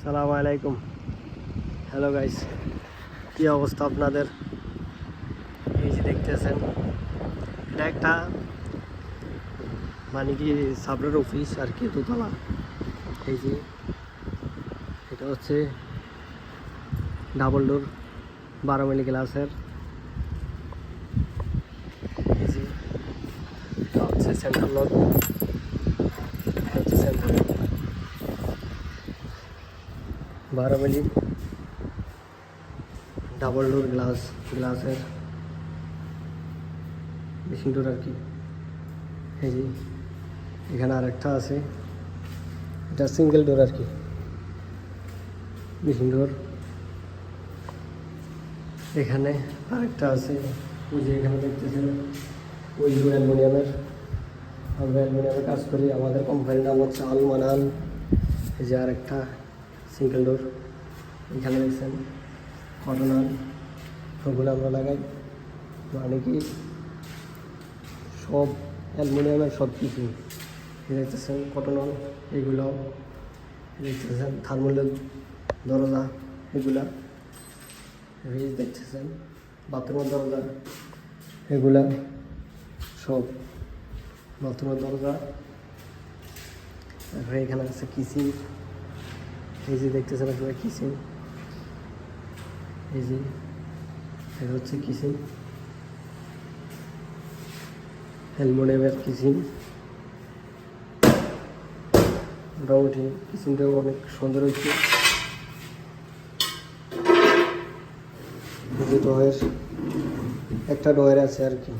সালামু আলাইকুম। Hello guys, কী অবস্থা আপনাদের? এই যে দেখতেছেন, এটা একটা মানে কি সাবরের অফিস আর কি, দোতলা। এই যে এটা হচ্ছে ডাবল ডোর 12 মিলি গ্লাসের। এই যে এটা হচ্ছে সেন্ট্রাল লক, হচ্ছে সেন্ট্রাল 12 মিলি ডাবল ডোর গ্লাসের মেশিন ডোর আর কি। এই যে এখানে আরেকটা আছে, এটা সিঙ্গেল ডোর আর কি, মেশিন ডোর। এখানে আরেকটা আছে, ওই যে এখানে দেখতেছেন ওই অ্যালুমিনিয়ামের। আমরা অ্যালুমিনিয়ামের কাজ করি, আমাদের কোম্পানির নাম হচ্ছে আল মানান। এই যে আরেকটা সিঙ্গেল ডোর। এখানে দেখছেন কটনার, ওগুলো আমরা লাগাই, মানে কি সব অ্যালুমিনিয়ামের সব কিছু। দেখতেছেন কটনার, এগুলো দেখতেছেন থার্মোলের দরজা, এগুলা রেজ দেখতেছেন, বাথরুমের দরজা, এগুলা সব বাথরুমের দরজা। তারপরে এখানে আছে কিচেন, এই যে দেখতেছেন আপনারা কিচেন। এই যে এটা হচ্ছে কিচেন, অ্যালুমিনিয়ামের কিচেন। মোটামুটি কিচেনটাও অনেক সুন্দর হয়েছে। ডয়ের একটা ডয়ের আছে আর কি।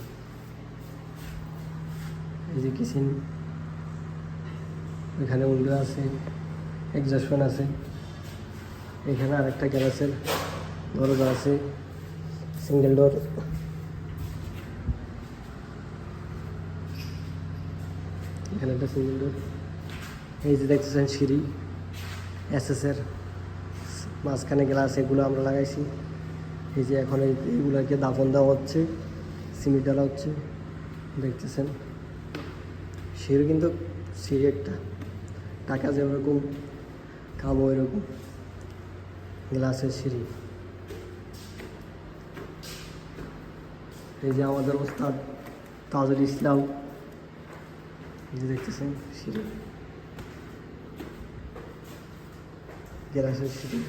এই যে কিচেন, এখানে উইন্ডো আছে, এক্সস্ট ফ্যান আছে। এখানে আরেকটা গ্যাসের দরজা আছে, সিঙ্গেল ডোর। এখানে একটা সিঙ্গেল ডোর। এই যে দেখতেছেন সিঁড়ি এসএসের, মাঝখানে গ্লাস, এগুলো আমরা লাগাইছি। এই যে এখন এইগুলোকে দাফন দেওয়া হচ্ছে, সিমেন্ট ডালা হচ্ছে, দেখতেছেন। সিঁড়ি কিন্তু সিঁড়ি একটা টাকা যেরকম কামও এরকম, গ্লাসের সিঁড়ি। এই যে আমাদের ওস্তাদ তাজুল ইসলাম, এই যে দেখতেছেন সিঁড়ি, গ্লাসের সিঁড়ি।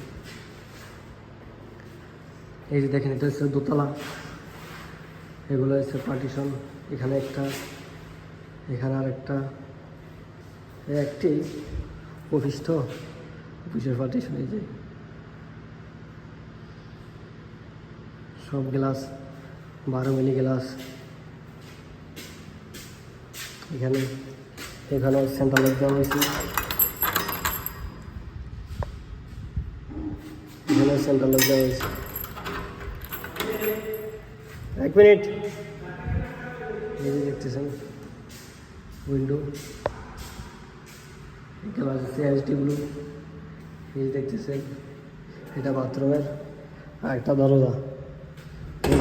এই যে দেখেন, এটা হচ্ছে দোতলা, এগুলো হচ্ছে পার্টিশন। এখানে একটা, এখানে আরেকটা, একটি অফিস, তো অফিসের পার্টিশন। এই যে সব গ্লাস 12 মিলি গ্লাস। এখানেও সেন্ট্রাল লক দেওয়া হয়েছে, এখানে সেন্ট্রাল লক দেওয়া হয়েছে। 1 মিনিট। এই যে দেখতেছেন উইন্ডো, গ্লাস আছে এইচডি ব্লু। এই যে দেখতেছেন এটা বাথরুমের, আর একটা দরজা,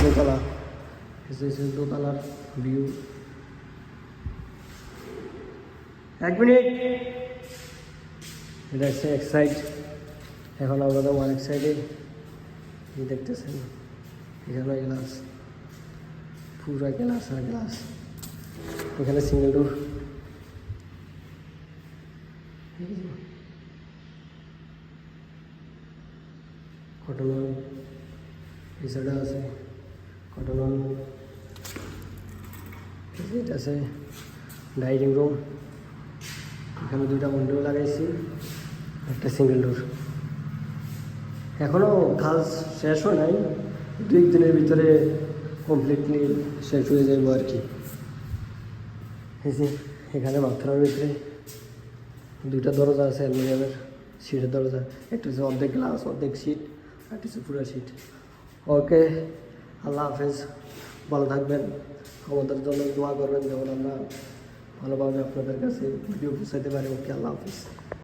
দোতলা। দোতলার ভিউ। 1 মিনিট। এটা হচ্ছে এক সাইড, এখন আমরা তো আরেক সাইডে দেখতেছেন। এখানে গ্লাস, পুরো গ্লাস আর গ্লাস। এখানে সিঙ্গেল ডোর। কটন এই সাইডে আছে, কটন। এটা আছে ডাইনিং রুম, এখানে 2টা উইন্ডো লাগাইছি, একটা সিঙ্গেল ডোর। এখনও কাজ শেষও নাই, 2 দিনের ভিতরে কমপ্লিটলি শেষ হয়ে যাবো আর কি। এই যে এখানে বাথরুমের ভিতরে 2টা দরজা আছে অ্যালুমিনিয়ামের, সিটের দরজা। একটা হচ্ছে অর্ধেক গ্লাস অর্ধেক সিট, আর একটা হচ্ছে পুরো সিট। ওকে, আল্লাহ হাফেজ, ভালো থাকবেন, আমাদের জন্য দোয়া করবেন, যেমন আমরা ভালোভাবে আপনাদের কাছে ভিডিও পৌঁছাতে পারি। ওকে, আল্লাহ হাফেজ।